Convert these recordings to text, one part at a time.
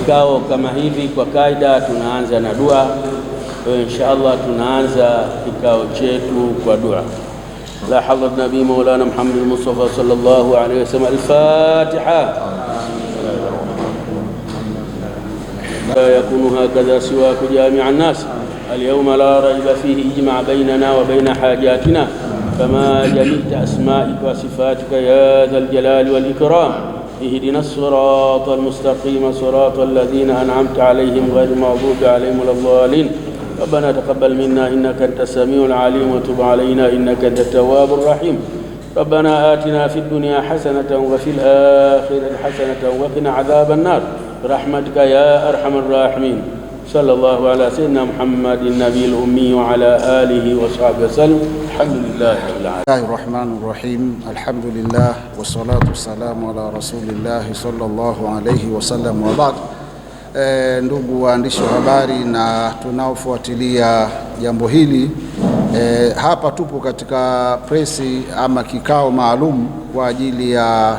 vikao kama hivi kwa kaida tunaanza na dua. Inshallah tunaanza kikao chetu kwa dua. La hadrat nabi maulana Muhammad al-Mustafa sallallahu alayhi wasallam. Al-Fatiha. يكون هكذا سواك جامع الناس اليوم لا ريب فيه اجمع بيننا وبين حاجاتنا كما جميت أسمائك وصفاتك يا ذا الجلال والإكرام. اهدنا الصراط المستقيم صراط الذين أنعمت عليهم غير المغضوب عليهم ولا الضالين. ربنا تقبل منا إنك أنت السميع العليم وتب علينا إنك أنت التواب الرحيم. ربنا آتنا في الدنيا حسنة وفي الآخرة حسنة وقنا عذاب النار برحمتك يا أرحم الراحمين. صلى الله على سيدنا محمد النبي الأمي وعلى آله وصحبه وسلم. الحمد لله رب العالمين. بسم الله الرحمن الرحيم. الحمد لله والصلاة والسلام على رسول الله صلى الله عليه وسلم وبعد. Ndugu waandishi wa habari na tunaofuatilia jambo hili, hapa tupo katika presi ama kikao maalum kwa ajili ya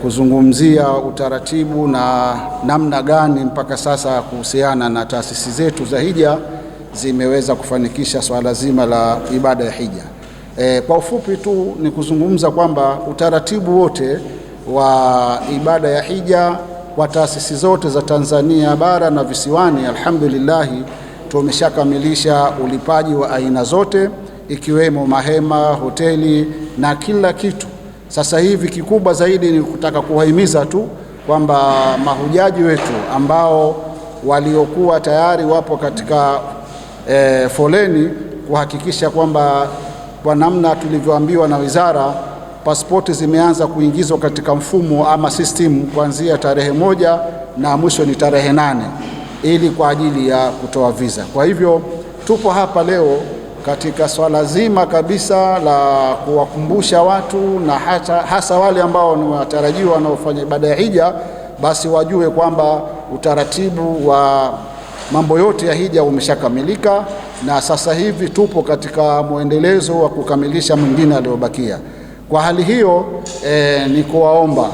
kuzungumzia utaratibu na namna gani mpaka sasa kuhusiana na taasisi zetu za hija zimeweza kufanikisha swala zima la ibada ya hija. Kwa ufupi tu ni kuzungumza kwamba utaratibu wote wa ibada ya hija kwa taasisi zote za Tanzania bara na visiwani, alhamdulillah tumeshakamilisha ulipaji wa aina zote, ikiwemo mahema, hoteli na kila kitu. Sasa hivi kikubwa zaidi ni kutaka kuwahimiza tu kwamba mahujaji wetu ambao waliokuwa tayari wapo katika foleni, kuhakikisha kwamba kwa namna tulivyoambiwa na wizara, pasipoti zimeanza kuingizwa katika mfumo ama system kuanzia tarehe 1 na mwisho ni tarehe 8 ili kwa ajili ya kutoa visa. Kwa hivyo tupo hapa leo katika swala zima kabisa la kuwakumbusha watu na hasa wale ambao ni watarajiwa wanaofanya ibada ya hija, basi wajue kwamba utaratibu wa mambo yote ya hija umeshakamilika na sasa hivi tupo katika muendelezo wa kukamilisha mwingine aliobakia. Kwa hali hiyo ni kuwaomba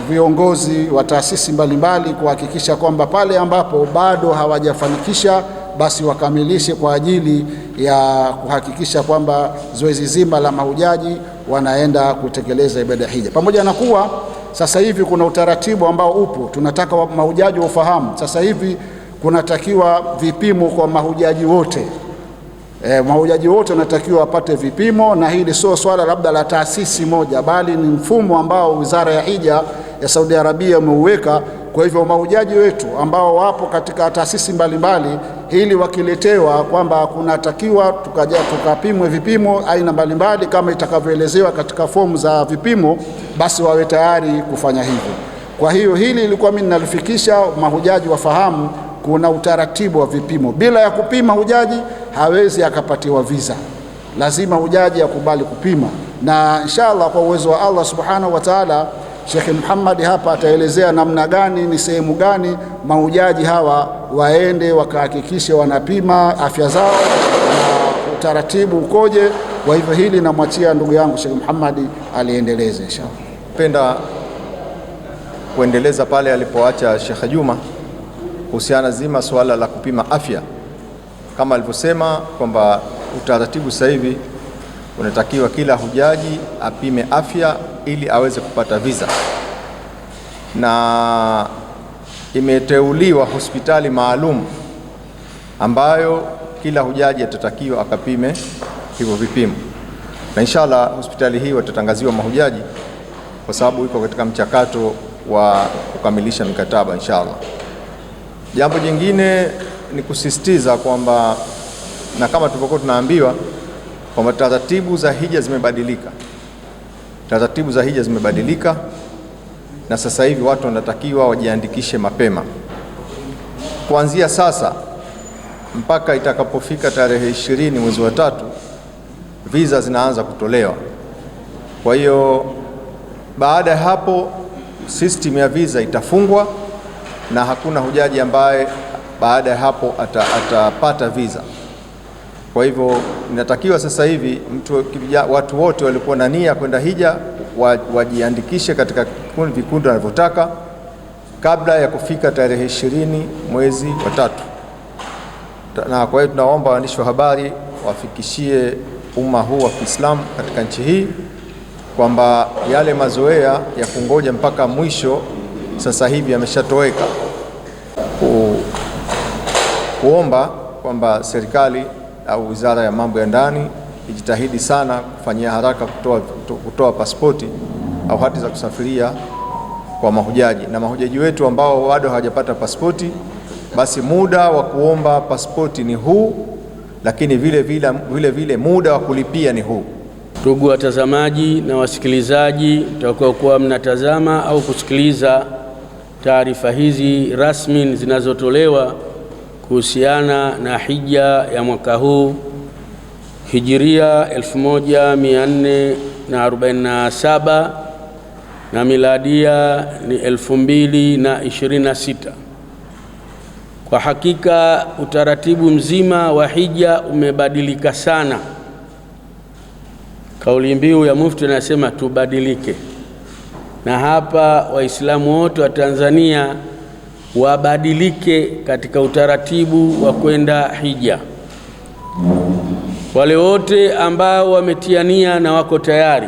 viongozi wa taasisi mbalimbali kuhakikisha kwamba pale ambapo bado hawajafanikisha basi wakamilishe kwa ajili ya kuhakikisha kwamba zoezi zima la mahujaji wanaenda kutekeleza ibada ya hija. Pamoja na kuwa sasa hivi kuna utaratibu ambao upo, tunataka mahujaji wafahamu. Sasa hivi kunatakiwa vipimo kwa mahujaji wote. Mahujaji wote wanatakiwa wapate vipimo, na hili sio swala labda la taasisi moja, bali ni mfumo ambao Wizara ya Hija ya Saudi Arabia umeuweka. Kwa hivyo mahujaji wetu ambao wapo katika taasisi mbalimbali, hili wakiletewa kwamba kunatakiwa tukapimwe vipimo aina mbalimbali kama itakavyoelezewa katika fomu za vipimo, basi wawe tayari kufanya hivyo. Kwa hiyo hili ilikuwa mimi nalifikisha mahujaji wafahamu kuna utaratibu wa vipimo. Bila ya kupima hujaji hawezi akapatiwa visa. Lazima hujaji akubali kupima, na inshallah kwa uwezo wa Allah subhanahu wa ta'ala, Sheikh Muhammad hapa ataelezea namna gani, ni sehemu gani mahujaji hawa waende wakahakikisha wanapima afya zao na utaratibu ukoje. Kwa hivyo hili namwachia ndugu yangu Sheikh Muhammad aliendeleze inshallah. Penda kuendeleza pale alipoacha Sheikh Juma kuhusiana zima swala la kupima afya, kama alivyosema kwamba utaratibu sasa hivi unatakiwa kila hujaji apime afya ili aweze kupata visa, na imeteuliwa hospitali maalum ambayo kila hujaji atatakiwa akapime hivyo vipimo, na inshallah hospitali hii watatangaziwa mahujaji kwa sababu iko katika mchakato wa kukamilisha mikataba inshallah. Jambo jingine ni kusisitiza kwamba, na kama tulivyokuwa tunaambiwa kwamba taratibu za hija zimebadilika. Taratibu za hija zimebadilika na sasa hivi watu wanatakiwa wajiandikishe mapema. Kuanzia sasa mpaka itakapofika tarehe 20 mwezi wa 3 visa zinaanza kutolewa. Kwa hiyo baada ya hapo system ya visa itafungwa na hakuna hujaji ambaye baada ya hapo atapata visa. Kwa hivyo inatakiwa sasa hivi watu wote walikuwa na nia kwenda hija wajiandikishe katika vikundi wanavyotaka, kabla ya kufika tarehe 20 mwezi wa 3. Na kwa hiyo tunaomba waandishi wa habari wafikishie umma huu wa Kiislamu katika nchi hii kwamba yale mazoea ya kungoja mpaka mwisho sasa hivi yameshatoweka. Kuomba kwamba serikali au Wizara ya Mambo ya Ndani ijitahidi sana kufanyia haraka kutoa pasipoti au hati za kusafiria kwa mahujaji, na mahujaji wetu ambao bado hawajapata pasipoti, basi muda wa kuomba pasipoti ni huu, lakini vile vile muda wa kulipia ni huu. Ndugu watazamaji na wasikilizaji mtakaokuwa mnatazama au kusikiliza taarifa hizi rasmi zinazotolewa kuhusiana na hija ya mwaka huu Hijiria 1447 na miladia ni 2026. Kwa hakika utaratibu mzima wa hija umebadilika sana. Kauli mbiu ya Mufti inasema tubadilike, na hapa Waislamu wote wa Tanzania wabadilike katika utaratibu wa kwenda hija. Wale wote ambao wametiania na wako tayari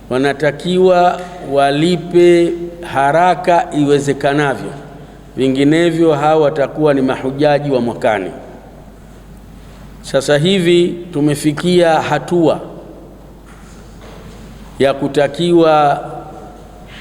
wanatakiwa walipe haraka iwezekanavyo, vinginevyo hao watakuwa ni mahujaji wa mwakani. Sasa hivi tumefikia hatua ya kutakiwa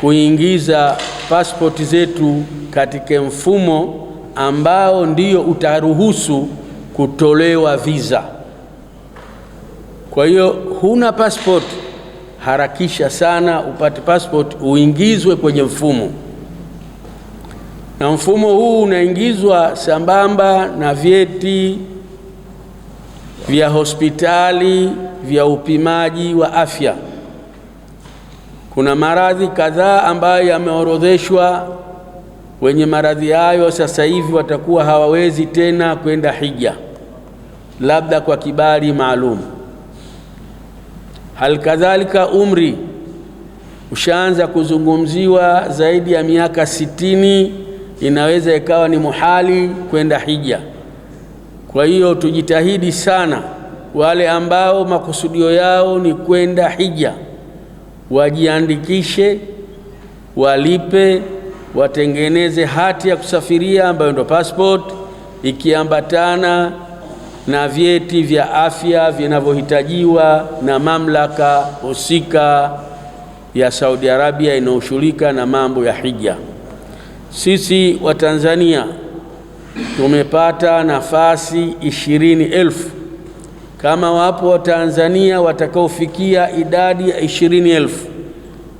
kuingiza pasipoti zetu katika mfumo ambao ndio utaruhusu kutolewa visa. Kwa hiyo huna passport, harakisha sana upate passport uingizwe kwenye mfumo. Na mfumo huu unaingizwa sambamba na vyeti vya hospitali vya upimaji wa afya. Kuna maradhi kadhaa ambayo yameorodheshwa. Wenye maradhi hayo sasa hivi watakuwa hawawezi tena kwenda hija, labda kwa kibali maalum. Halikadhalika umri ushaanza kuzungumziwa, zaidi ya miaka 60 inaweza ikawa ni muhali kwenda hija. Kwa hiyo tujitahidi sana, wale ambao makusudio yao ni kwenda hija wajiandikishe, walipe, watengeneze hati ya kusafiria ambayo ndo passport, ikiambatana na vyeti vya afya vinavyohitajiwa na mamlaka husika ya Saudi Arabia inayoshughulika na mambo ya hija. Sisi wa Tanzania tumepata nafasi 20,000. Kama wapo wa Tanzania watakaofikia idadi ya 20,000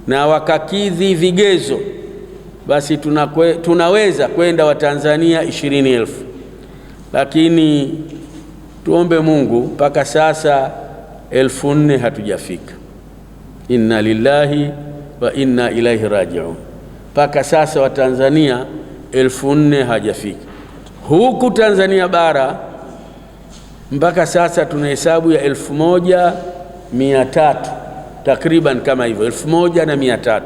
na wakakidhi vigezo, basi tunaweza kwenda wa Tanzania 20,000. Lakini tuombe Mungu, mpaka sasa 4,000 hatujafika. Inna lillahi wa inna ilaihi raji'un. Mpaka sasa wa Tanzania 4,000 hajafika. Huku Tanzania bara mpaka sasa tuna hesabu ya 1,300 takriban, kama hivyo 1,300.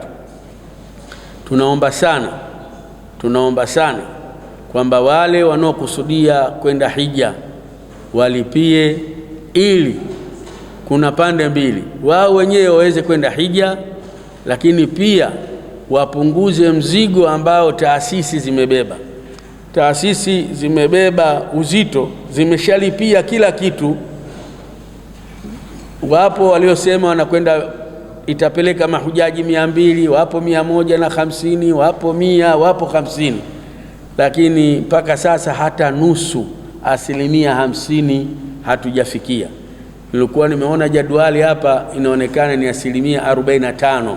Tunaomba sana kwamba wale wanaokusudia kwenda hija walipie, ili kuna pande mbili, wao wenyewe waweze kwenda hija, lakini pia wapunguze mzigo ambao taasisi zimebeba. Taasisi zimebeba uzito, zimeshalipia kila kitu. Wapo waliosema wanakwenda itapeleka mahujaji 200, wapo 150, wapo 100, wapo 50, lakini mpaka sasa hata nusu, 50% hatujafikia. Nilikuwa nimeona jadwali hapa, inaonekana ni 45%.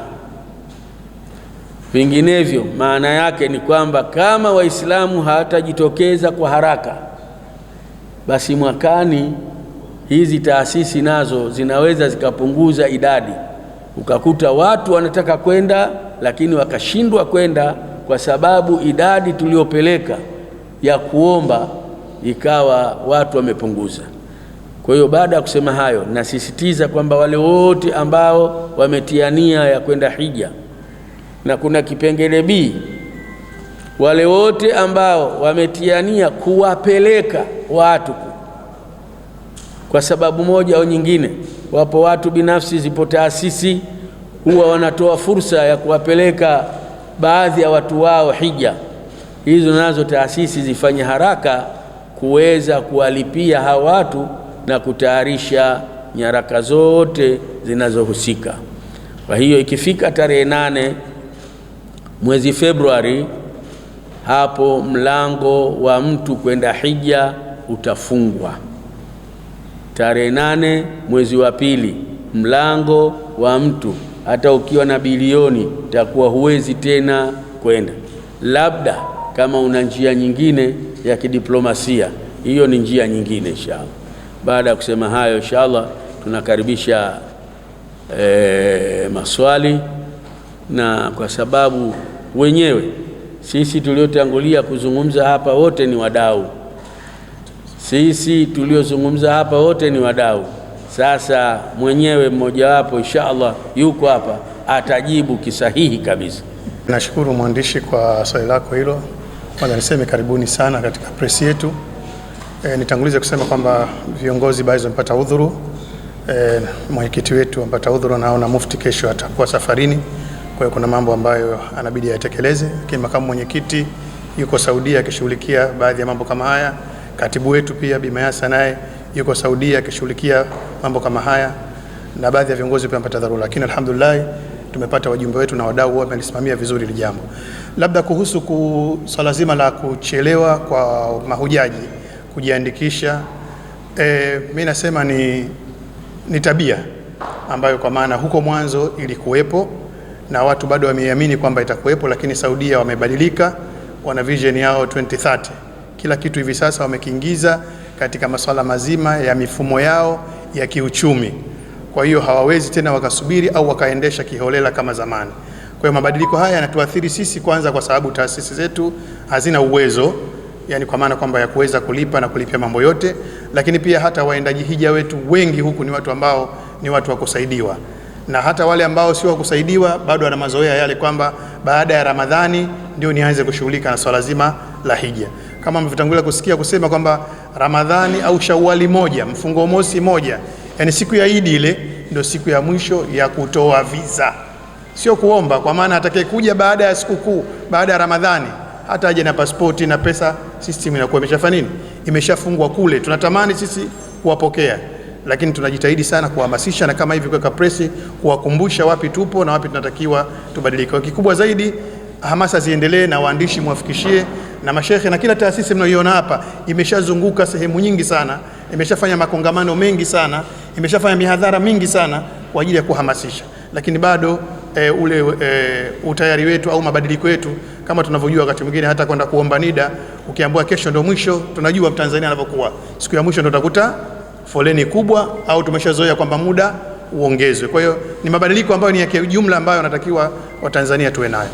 Vinginevyo maana yake ni kwamba kama Waislamu hawatajitokeza kwa haraka, basi mwakani hizi taasisi nazo zinaweza zikapunguza idadi. Ukakuta watu wanataka kwenda lakini wakashindwa kwenda kwa sababu idadi tuliopeleka ya kuomba ikawa watu wamepunguza. Kwa hiyo baada ya kusema hayo, nasisitiza kwamba wale wote ambao wametiania ya kwenda hija, na kuna kipengele B wale wote ambao wametiania kuwapeleka watu kwa sababu moja au nyingine. Wapo watu binafsi, zipo taasisi huwa wanatoa fursa ya kuwapeleka baadhi ya watu wao hija. Hizo nazo taasisi zifanye haraka kuweza kuwalipia hawa watu na kutayarisha nyaraka zote zinazohusika. Kwa hiyo ikifika tarehe 8 mwezi Februari, hapo mlango wa mtu kwenda hija utafungwa. Tarehe 8 mwezi wa pili, mlango wa mtu hata ukiwa na bilioni takuwa huwezi tena kwenda, labda kama una njia nyingine ya kidiplomasia. Hiyo ni njia nyingine inshallah. Baada ya kusema hayo, inshallah tunakaribisha maswali, na kwa sababu wenyewe sisi tuliotangulia kuzungumza hapa wote ni wadau. Sisi tuliozungumza hapa wote ni wadau. Sasa mwenyewe mmoja wapo inshallah yuko hapa, atajibu kisahihi kabisa. Nashukuru mwandishi kwa swali lako hilo. Kwanza niseme karibuni sana katika press yetu. Nitangulize kusema kwamba viongozi baadhi wamepata udhuru. Mwenyekiti wetu amepata udhuru, naona mufti kesho atakuwa safarini. Kwa hiyo kuna mambo ambayo anabidi yatekeleze. Lakini makamu mwenyekiti yuko Saudia akishughulikia baadhi ya mambo kama haya. Katibu wetu pia Bi Mayasa naye yuko Saudia akishughulikia mambo kama haya, na baadhi ya viongozi pia wamepata dharura. Lakini alhamdulillah tumepata wajumbe wetu na wadau wote wamelisimamia vizuri hili jambo. Labda kuhusu swala zima la kuchelewa kwa mahujaji kujiandikisha, mimi nasema ni tabia ambayo kwa maana huko mwanzo ilikuwepo na watu bado wameamini kwamba itakuwepo, lakini Saudia wamebadilika, wana vision yao 2030. Kila kitu hivi sasa wamekiingiza katika masuala mazima ya mifumo yao ya kiuchumi. Kwa hiyo hawawezi tena wakasubiri au wakaendesha kiholela kama zamani. Kwa hiyo mabadiliko haya yanatuathiri sisi kwanza kwa sababu taasisi zetu hazina uwezo, yani kwa maana kwamba ya kuweza kulipa na kulipia mambo yote, lakini pia hata waendaji hija wetu wengi huku ni watu ambao ni watu wa kusaidiwa. Na hata wale ambao sio wa kusaidiwa bado wana mazoea yale kwamba baada ya Ramadhani ndio nianze kushughulika na swala zima la hija. Kama mlivyotangulia kusikia kusema kwamba Ramadhani au Shawwali moja, mfungo mosi moja, yani siku ya Idi ile ndio siku ya mwisho ya kutoa visa. Sio kuomba, kwa maana atakayekuja baada ya sikukuu, baada ya Ramadhani, hata aje na pasipoti na pesa, system inakuwa imeshafanya nini? Imeshafungwa kule. Tunatamani sisi kuwapokea, lakini tunajitahidi sana kuhamasisha na kama hivi kuweka press kuwakumbusha wapi tupo na wapi tunatakiwa tubadilike. Kikubwa zaidi hamasa ziendelee na waandishi muwafikishie na mashehe na kila taasisi mnayoiona hapa imeshazunguka sehemu nyingi sana, imeshafanya makongamano mengi sana, imeshafanya mihadhara mingi sana kwa ajili ya kuhamasisha. Lakini bado utayari wetu au mabadiliko yetu kama tunavyojua, wakati mwingine hata kwenda kuomba NIDA ukiambiwa kesho ndio mwisho, tunajua Mtanzania anavyokuwa. Siku ya mwisho ndio utakuta foleni kubwa, au tumeshazoea kwamba muda uongezwe. Kwa hiyo ni mabadiliko ambayo ni ya jumla ambayo natakiwa Watanzania tuwe nayo.